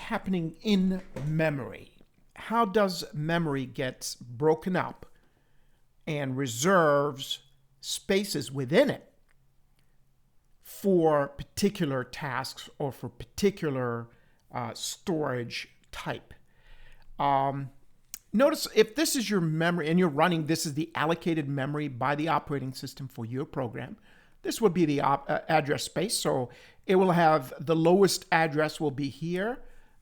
happening in memory? How does memory get broken up and reserves spaces within it for particular tasks or for particular storage type? Notice if this is your memory and you're running, this is the allocated memory by the operating system for your program. This would be the address space. So it will have the lowest address will be here.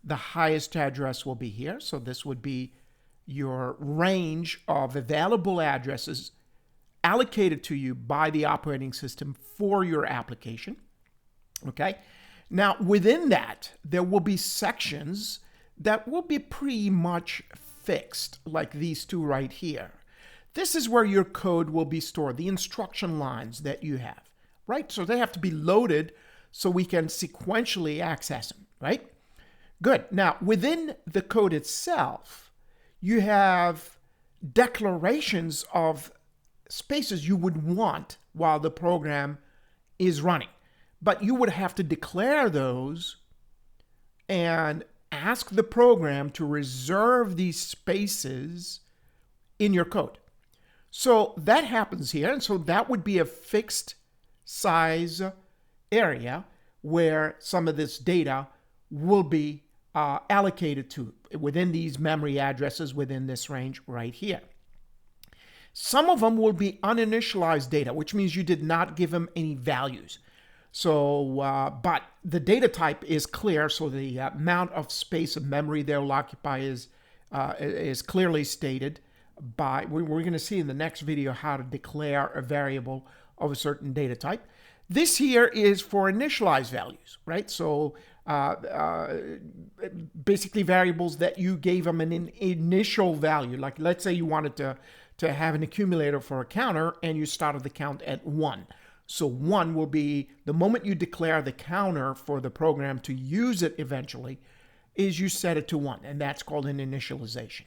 The highest address will be here. So this would be your range of available addresses allocated to you by the operating system for your application. Okay. Now, within that, there will be sections that will be pretty much fixed, like these two right here. This is where your code will be stored, the instruction lines that you have, right? So they have to be loaded so we can sequentially access them, right? Good. Now, within the code itself, you have declarations of spaces you would want while the program is running. But you would have to declare those and ask the program to reserve these spaces in your code. So that happens here. And so that would be a fixed size area where some of this data will be allocated to within these memory addresses within this range right here. Some of them will be uninitialized data, which means you did not give them any values. So, but the data type is clear, so the amount of space of memory they will occupy is clearly stated by, we're going to see in the next video how to declare a variable of a certain data type. This here is for initialized values, right? So basically variables that you gave them an initial value. Like let's say you wanted to have an accumulator for a counter and you started the count at 1. So 1 will be the moment you declare the counter for the program to use it eventually is you set it to 1, and that's called an initialization.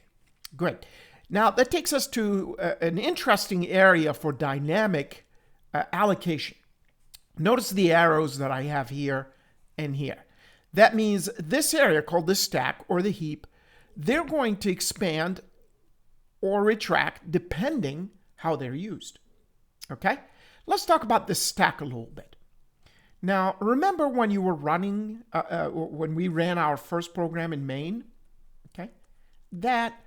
Great. Now that takes us to an interesting area for dynamic allocation. Notice the arrows that I have here and here. That means this area called the stack or the heap, they're going to expand or retract depending how they're used. Okay? Let's talk about the stack a little bit. Now, remember when you were running, when we ran our first program in main, okay? That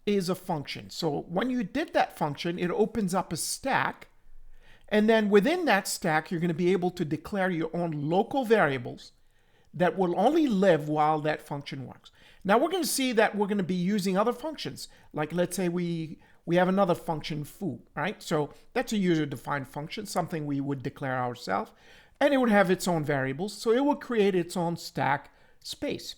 is a function. So when you did that function, it opens up a stack. And then within that stack, you're going to be able to declare your own local variables that will only live while that function works. Now we're going to see that we're going to be using other functions. Like let's say we have another function foo, right? So that's a user-defined function, something we would declare ourselves, and it would have its own variables. So it will create its own stack space.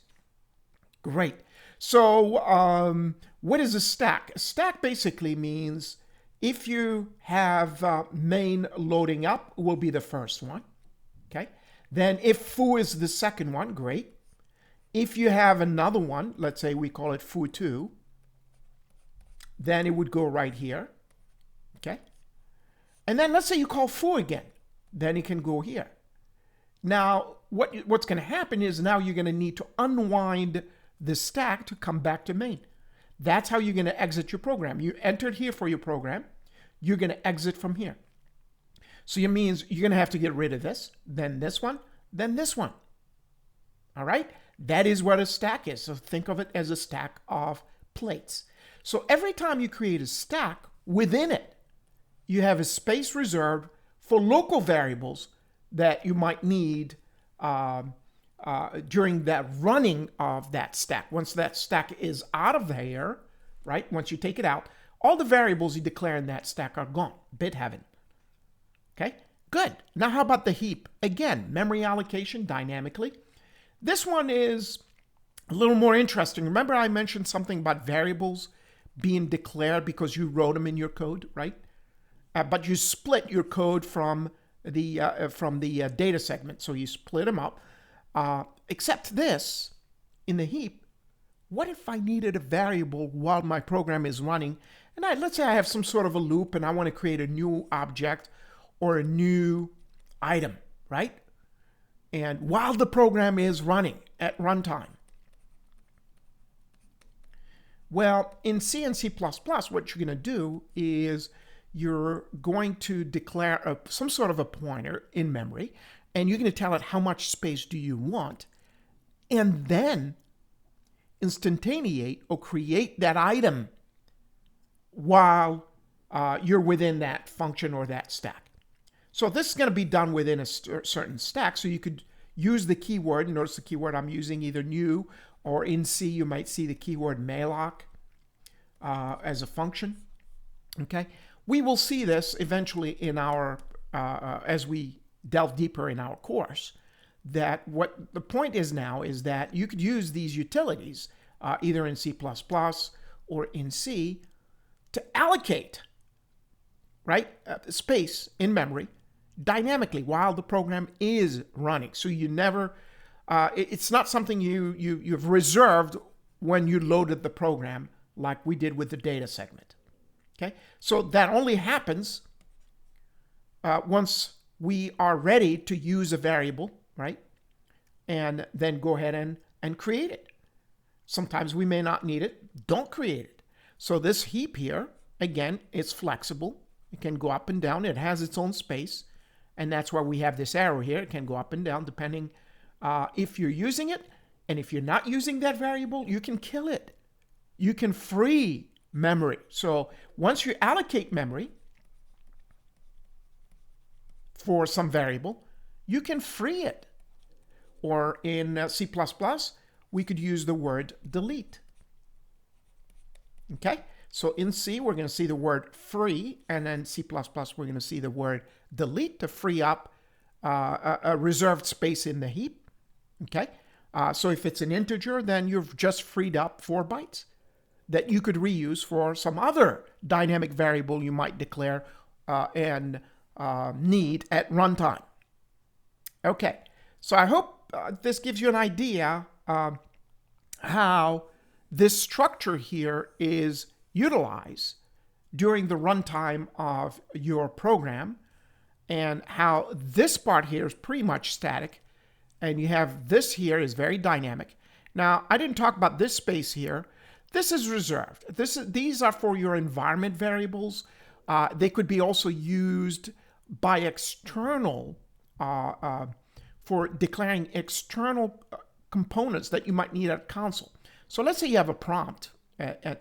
Great. So what is a stack? A stack basically means if you have main loading up, will be the first one, okay? Then if foo is the second one, great. If you have another one, let's say we call it foo2, then it would go right here, okay? And then let's say you call foo again, then it can go here. Now, what's going to happen is now you're going to need to unwind the stack to come back to main. That's how you're going to exit your program. You entered here for your program. You're going to exit from here. So it means you're going to have to get rid of this, then this one, then this one. All right? That is what a stack is. So think of it as a stack of plates. So every time you create a stack, within it, you have a space reserved for local variables that you might need during that running of that stack. Once that stack is out of here, right? Once you take it out, all the variables you declare in that stack are gone. Bit heaven. Okay, good. Now how about the heap? Again, memory allocation dynamically. This one is a little more interesting. Remember I mentioned something about variables being declared because you wrote them in your code, right? But you split your code from the data segment. So you split them up. Except this, in the heap, what if I needed a variable while my program is running? And let's say I have some sort of a loop and I want to create a new object or a new item, right? And while the program is running at runtime, Well, in C and C++, what you're going to do is you're going to declare some sort of a pointer in memory, and you're going to tell it how much space do you want, and then instantiate or create that item while you're within that function or that stack. So this is going to be done within a certain stack, so you could use the keyword. Notice the keyword I'm using, either new or in C, you might see the keyword malloc as a function. Okay, we will see this eventually in our as we delve deeper in our course. That what the point is now is that you could use these utilities either in C++ or in C to allocate space in memory dynamically while the program is running. So you never, it's not something you've reserved when you loaded the program like we did with the data segment. Okay, so that only happens once we are ready to use a variable, right? And then go ahead and create it. Sometimes we may not need it. Don't create it. So this heap here, again, it's flexible. It can go up and down. It has its own space. And that's why we have this arrow here. It can go up and down depending if you're using it. And if you're not using that variable, you can kill it. You can free memory. So once you allocate memory for some variable, you can free it. Or in C++, we could use the word delete. Okay, so in C, we're going to see the word free, and then C++, we're going to see the word delete to free up a reserved space in the heap. Okay, so if it's an integer, then you've just freed up 4 bytes that you could reuse for some other dynamic variable you might declare and need at runtime. Okay, so I hope this gives you an idea how this structure here is utilized during the runtime of your program, and how this part here is pretty much static, and you have this here is very dynamic. Now, I didn't talk about this space here. This is reserved. These are for your environment variables. They could be also used by external for declaring external components that you might need at console. So let's say you have a prompt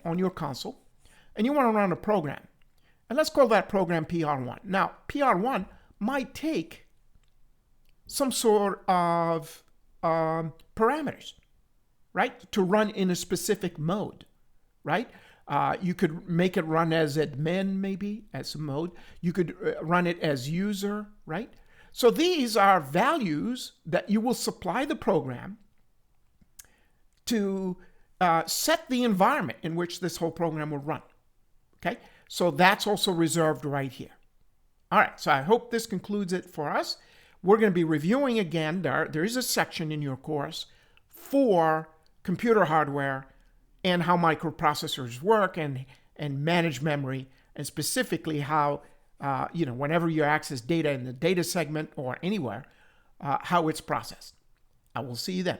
on your console and you want to run a program. And let's call that program PR1. Now, PR1 might take some sort of parameters, right, to run in a specific mode, right? You could make it run as admin, maybe, as a mode. You could run it as user, right? So these are values that you will supply the program to set the environment in which this whole program will run. Okay, so that's also reserved right here. All right, so I hope this concludes it for us. We're going to be reviewing again. There is a section in your course for computer hardware and how microprocessors work and manage memory, and specifically how, whenever you access data in the data segment or anywhere, how it's processed. I will see you then.